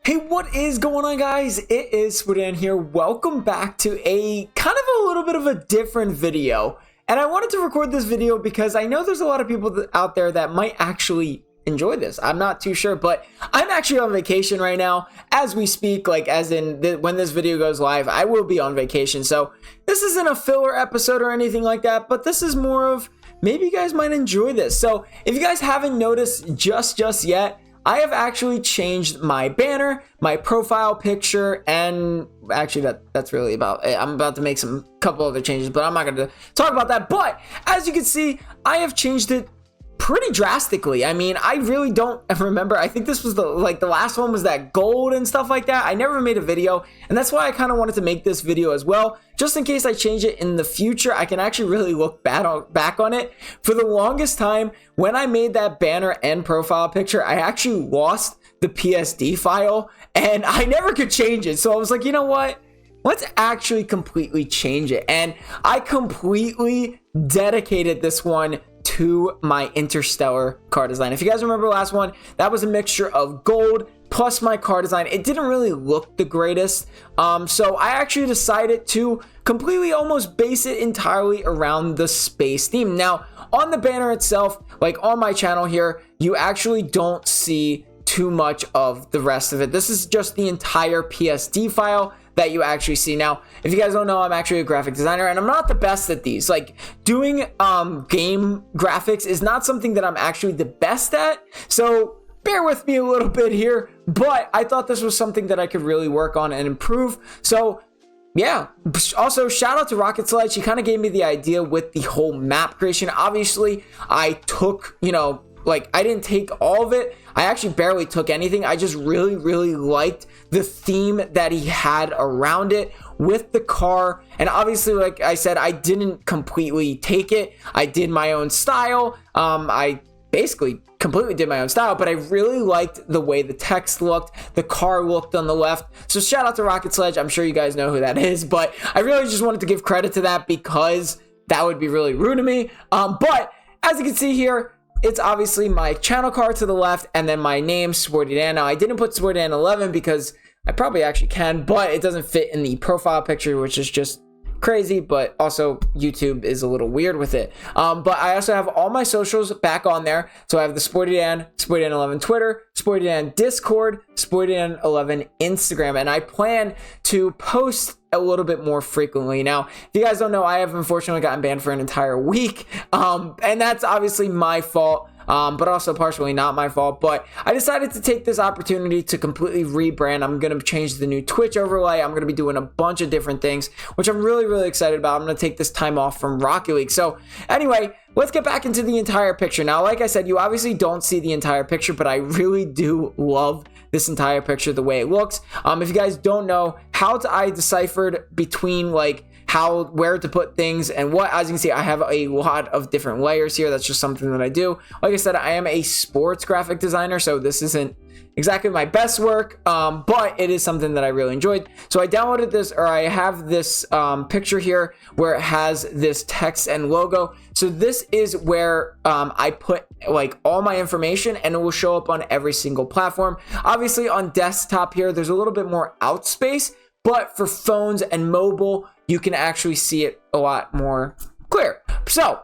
Hey, what is going on, guys? It is Spudan here. Welcome back to a kind of a little bit of a different video. And I wanted to record this video because I know there's a lot of people out there that might actually enjoy this. I'm not too sure, but I'm actually on vacation right now as we speak, like as in when this video goes live, I will be on vacation. So this isn't a filler episode or anything like that, but this is more of maybe you guys might enjoy this. So if you guys haven't noticed just yet, I have actually changed my banner, my profile picture, and actually that's really about it. I'm about to make some couple other changes, but I'm not going to talk about that. But as you can see, I have changed it pretty drastically. I mean, I really don't remember. I think this was the last one was that gold and stuff like that. I never made a video, and that's why I kind of wanted to make this video as well, just in case I change it in the future. I can actually really look back on it. For the longest time, when I made that banner and profile picture, I actually lost the PSD file, and I never could change it. So I was like, you know what? Let's actually completely change it. And I completely dedicated this one to my Interstellar car design. If you guys remember the last one, that was a mixture of gold plus my car design. It didn't really look the greatest. So I actually decided to completely almost base it entirely around the space theme. Now, on the banner itself, like on my channel here, you actually don't see too much of the rest of it. This is just the entire PSD file that you actually see. Now, if you guys don't know, I'm actually a graphic designer, and I'm not the best at these. Like, doing game graphics is not something that I'm actually the best at, so bear with me a little bit here, but I thought this was something that I could really work on and improve. So yeah, also shout out to Rocket Sled. She kind of gave me the idea with the whole map creation. Obviously, I took, I didn't take all of it. I actually barely took anything. I just really liked the theme that he had around it with the car. And obviously, like I said, I didn't completely take it. I did my own style. I basically completely did my own style, but I really liked the way the text looked, the car looked on the left. So shout out to Rocket Sledge. I'm sure you guys know who that is, but I really just wanted to give credit to that because that would be really rude to me. But as you can see here, it's obviously my channel car to the left, and then my name, Sporty Dan. Now, I didn't put Sporty Dan 11 because I probably actually can, but it doesn't fit in the profile picture, which is just crazy, but also YouTube is a little weird with it. But I also have all my socials back on there. So I have the Sporty Dan 11 Twitter, Sporty Dan Discord, Sporty Dan 11 Instagram, and I plan to post a little bit more frequently. Now, if you guys don't know, I have unfortunately gotten banned for an entire week, and that's obviously my fault. But also partially not my fault. But I decided to take this opportunity to completely rebrand. I'm going to change the new Twitch overlay. I'm going to be doing a bunch of different things, which I'm really excited about. I'm going to take this time off from Rocket League. So anyway, let's get back into the entire picture. Now, like I said, you obviously don't see the entire picture, but I really do love this entire picture, the way it looks. If you guys don't know how I deciphered between where to put things and what, as you can see, I have a lot of different layers here. That's just something that I do. Like I said, I am a sports graphic designer, so this isn't exactly my best work, but it is something that I really enjoyed. So I downloaded this, or I have this picture here where it has this text and logo. So this is where I put all my information, and it will show up on every single platform. Obviously on desktop here, there's a little bit more out space, but for phones and mobile, you can actually see it a lot more clear. So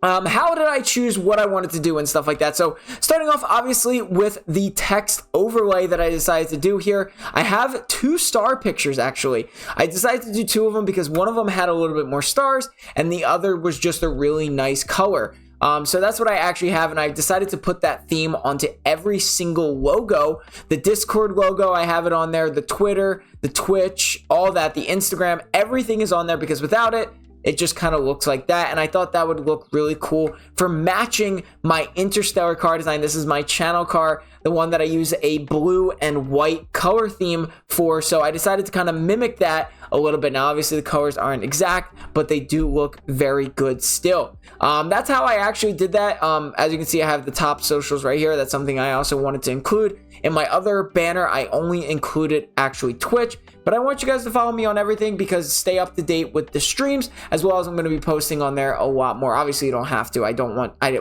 how did I choose what I wanted to do and stuff like that? So starting off obviously with the text overlay that I decided to do here, I have 2 star pictures actually. I decided to do 2 of them because one of them had a little bit more stars and the other was just a really nice color. So that's what I actually have, and I've decided to put that theme onto every single logo. The Discord logo, I have it on there, the Twitter, the Twitch, all that, the Instagram, everything is on there because without it, it just kind of looks like that, and I thought that would look really cool for matching my Interstellar car design. This is my channel car, the one that I use a blue and white color theme for, so I decided to kind of mimic that a little bit. Now, obviously, the colors aren't exact, but they do look very good still. That's how I actually did that. As you can see, I have the top socials right here. That's something I also wanted to include. In my other banner, I only included actually Twitch, but I want you guys to follow me on everything because stay up to date with the streams, as well as I'm going to be posting on there a lot more. Obviously, you don't have to. I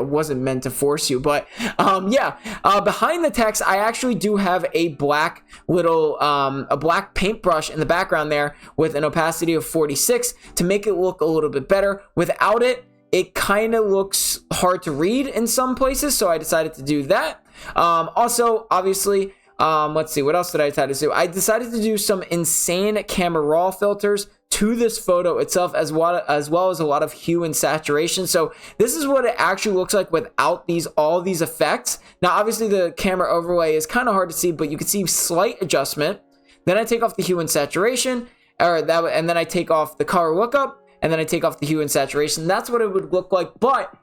wasn't meant to force you, but yeah. Behind the the text, I actually do have a black little a black paintbrush in the background there with an opacity of 46 to make it look a little bit better. Without it, it kind of looks hard to read in some places, so I decided to do that. Also, obviously, let's see, what else did I decide to do? I decided to do some insane camera raw filters to this photo itself, as well as a lot of hue and saturation. So this is what it actually looks like without all these effects. Now, obviously, the camera overlay is kind of hard to see, but you can see slight adjustment. Then I take off the hue and saturation, and then I take off the color lookup, and then I take off the hue and saturation. That's what it would look like. But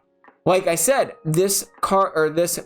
like I said, this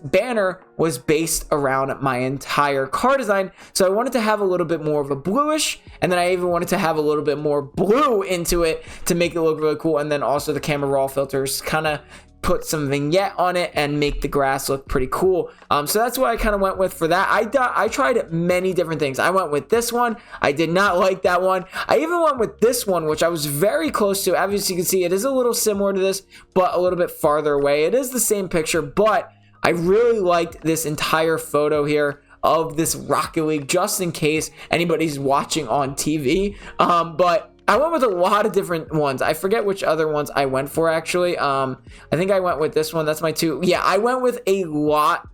banner was based around my entire car design. So I wanted to have a little bit more of a bluish, and then I even wanted to have a little bit more blue into it to make it look really cool. And then also the camera raw filters kind of put some vignette on it and make the grass look pretty cool. So that's what I kind of went with for that. I tried many different things. I went with this one. I did not like that one. I even went with this one, which I was very close to. As you can see, it is a little similar to this, but a little bit farther away. It is the same picture, but I really liked this entire photo here of this Rocket League, just in case anybody's watching on TV. But I went with a lot of different ones. I forget which other ones I went for, actually. I think I went with this one. That's my two. Yeah, I went with a lot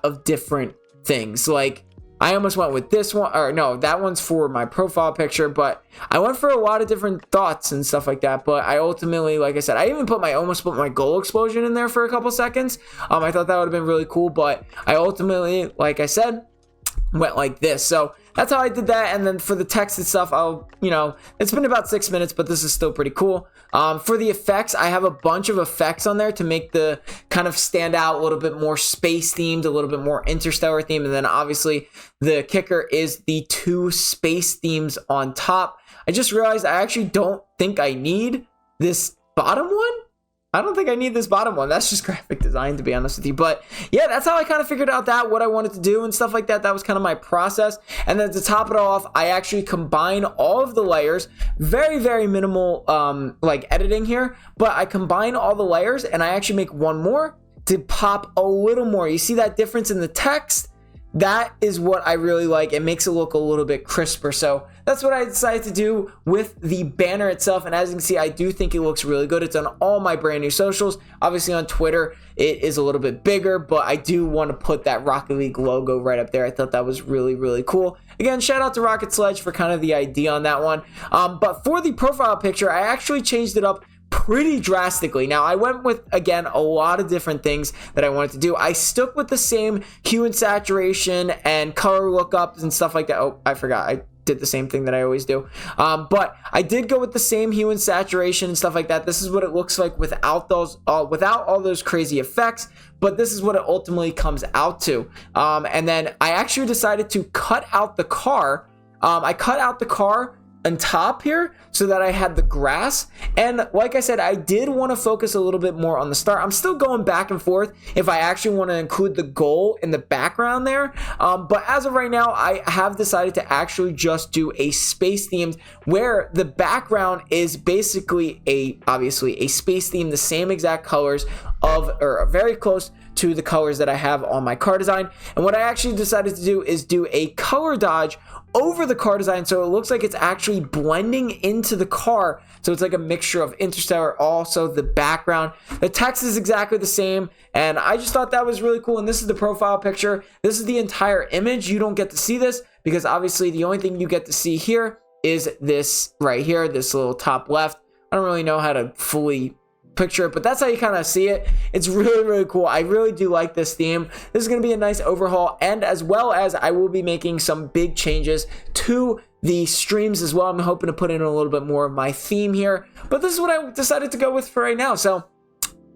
of different things. Like, I almost went with this one. Or no, that one's for my profile picture. But I went for a lot of different thoughts and stuff like that. But I ultimately, like I said, I even almost put my goal explosion in there for a couple seconds. I thought that would have been really cool. But I ultimately, like I said, went like this. So that's how I did that. And then for the text and stuff, it's been about 6 minutes, but this is still pretty cool. For the effects, I have a bunch of effects on there to make the kind of stand out a little bit more space themed, a little bit more interstellar themed. And then obviously the kicker is the 2 space themes on top. I just realized I actually don't think I need this bottom one. I don't think I need this bottom one. That's just graphic design, to be honest with you. But yeah, that's how I kind of figured out what I wanted to do and stuff like that. That was kind of my process. And then to top it off, I actually combine all of the layers. Very, very minimal like editing here. But I combine all the layers and I actually make one more to pop a little more. You see that difference in the text? That is what I really like. It makes it look a little bit crisper. So that's what I decided to do with the banner itself. And as you can see, I do think it looks really good. It's on all my brand new socials. Obviously on Twitter, it is a little bit bigger, but I do want to put that Rocket League logo right up there. I thought that was really, really cool. Again, shout out to Rocket Sledge for kind of the idea on that one. But for the profile picture, I actually changed it up pretty drastically. Now, I went with, again, a lot of different things that I wanted to do. I stuck with the same hue and saturation and color lookups and stuff like that. Oh, I forgot. I did the same thing that I always do. But I did go with the same hue and saturation and stuff like that. This is what it looks like without all those crazy effects. But this is what it ultimately comes out to. And then I actually decided to cut out the car. I cut out the car on top here so that I had the grass. And like I said, I did want to focus a little bit more on the start. I'm still going back and forth if I actually want to include the goal in the background there. But as of right now, I have decided to actually just do a space themed where the background is basically obviously a space theme, the same exact colors or very close to the colors that I have on my car design. And what I actually decided to do is do a color dodge over the car design so it looks like it's actually blending into the car. So it's like a mixture of interstellar, also the background. The text is exactly the same, and I just thought that was really cool. And this is the profile picture. This is the entire image. You don't get to see this because obviously the only thing you get to see here is this right here, this little top left. I don't really know how to fully picture it, but that's how you kind of see it. It's really, really cool. I really do like this theme. This is going to be a nice overhaul, and as well as I will be making some big changes to the streams as well. I'm hoping to put in a little bit more of my theme here, but this is what I decided to go with for right now. So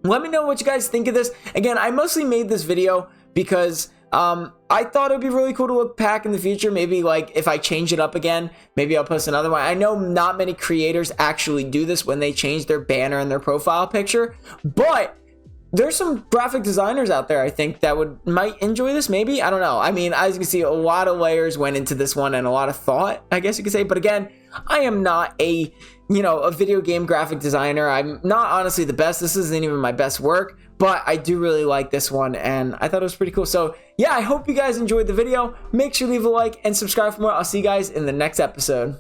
let me know what you guys think of this. Again, I mostly made this video because I thought it'd be really cool to look back in the future. Maybe like if I change it up again, maybe I'll post another one. I know not many creators actually do this when they change their banner and their profile picture, but there's some graphic designers out there I think that might enjoy this. Maybe, I don't know. I mean, as you can see, a lot of layers went into this one and a lot of thought, I guess you could say. But again, I am not a video game graphic designer. I'm not honestly the best. This isn't even my best work, but I do really like this one, and I thought it was pretty cool. So yeah, I hope you guys enjoyed the video. Make sure to leave a like and subscribe for more. I'll see you guys in the next episode.